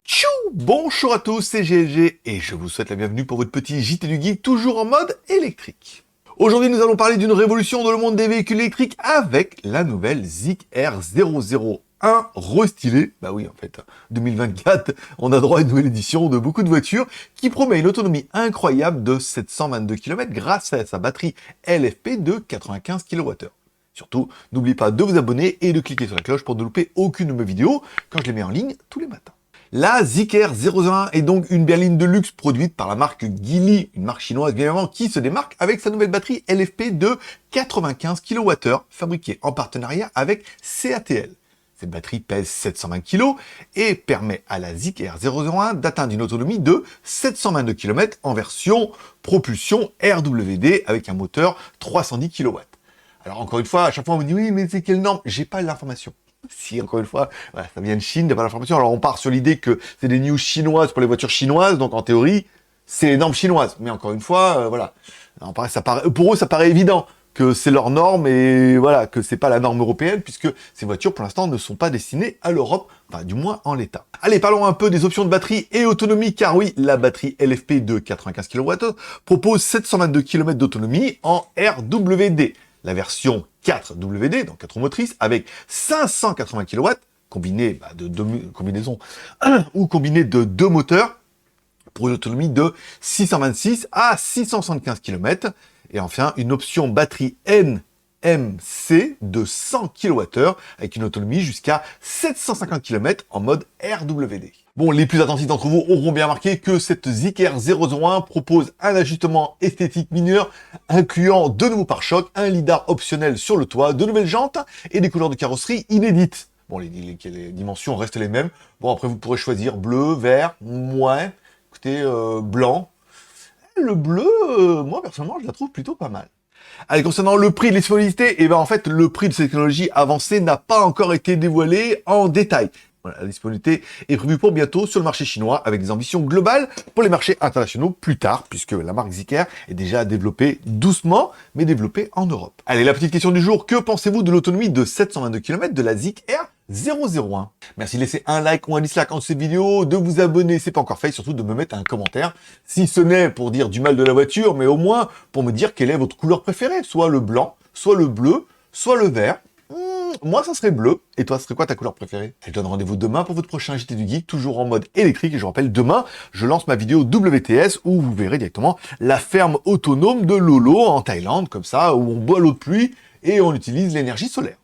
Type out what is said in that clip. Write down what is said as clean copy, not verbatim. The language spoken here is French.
Tchou! Bonjour à tous, c'est GLG et je vous souhaite la bienvenue pour votre petit JT du Geek, toujours en mode électrique. Aujourd'hui, nous allons parler d'une révolution dans le monde des véhicules électriques avec la nouvelle Zik R001 restylée. Bah oui, en fait, 2024, on a droit à une nouvelle édition de beaucoup de voitures qui promet une autonomie incroyable de 722 km grâce à sa batterie LFP de 95 kWh. Surtout, n'oubliez pas de vous abonner et de cliquer sur la cloche pour ne louper aucune de mes vidéos quand je les mets en ligne tous les matins. La Zik R001 est donc une berline de luxe produite par la marque Geely, une marque chinoise bien évidemment qui se démarque avec sa nouvelle batterie LFP de 95 kWh fabriquée en partenariat avec CATL. Cette batterie pèse 720 kg et permet à la Zik R001 d'atteindre une autonomie de 722 km en version propulsion RWD avec un moteur 310 kW. Alors encore une fois, à chaque fois on me dit oui mais c'est quelle norme? J'ai pas l'information. Si, encore une fois, voilà, ça vient de Chine, il n'y a pas d'information. Alors on part sur l'idée que c'est des news chinoises pour les voitures chinoises, donc en théorie, c'est les normes chinoises. Mais encore une fois, voilà. Alors, pour eux, ça paraît évident que c'est leur norme et voilà, que c'est pas la norme européenne, puisque ces voitures, pour l'instant, ne sont pas destinées à l'Europe, enfin du moins en l'état. Allez, parlons un peu des options de batterie et autonomie, car oui, la batterie LFP de 95 kWh propose 722 km d'autonomie en RWD. La version 4WD, donc 4 roues motrices, avec 580 kW, combiné de deux combinaisons, ou combiné de deux moteurs, pour une autonomie de 626 à 675 km. Et enfin, une option batterie NMC de 100 kWh, avec une autonomie jusqu'à 750 km en mode RWD. Bon, les plus attentifs d'entre vous auront bien remarqué que cette Zik R001 propose un ajustement esthétique mineur, incluant de nouveaux pare-chocs, un lidar optionnel sur le toit, de nouvelles jantes et des couleurs de carrosserie inédites. Bon, les dimensions restent les mêmes. Bon, après, vous pourrez choisir bleu, vert, écoutez, blanc. Le bleu, moi, personnellement, je la trouve plutôt pas mal. Allez, concernant le prix de disponibilité, et ben en fait, le prix de cette technologie avancée n'a pas encore été dévoilé en détail. Voilà, la disponibilité est prévue pour bientôt sur le marché chinois avec des ambitions globales pour les marchés internationaux plus tard, puisque la marque Zik R est déjà développée doucement, mais développée en Europe. Allez, la petite question du jour, que pensez-vous de l'autonomie de 722 km de la Zik R001? Merci de laisser un like ou un dislike en cette vidéo, de vous abonner, c'est pas encore fait, et surtout de me mettre un commentaire, si ce n'est pour dire du mal de la voiture, mais au moins pour me dire quelle est votre couleur préférée, soit le blanc, soit le bleu, soit le vert. Moi, ça serait bleu. Et toi, ce serait quoi ta couleur préférée? Je donne rendez-vous demain pour votre prochain JT du Geek, toujours en mode électrique. Et je vous rappelle, demain, je lance ma vidéo WTS où vous verrez directement la ferme autonome de Lolo en Thaïlande, comme ça, où on boit l'eau de pluie et on utilise l'énergie solaire.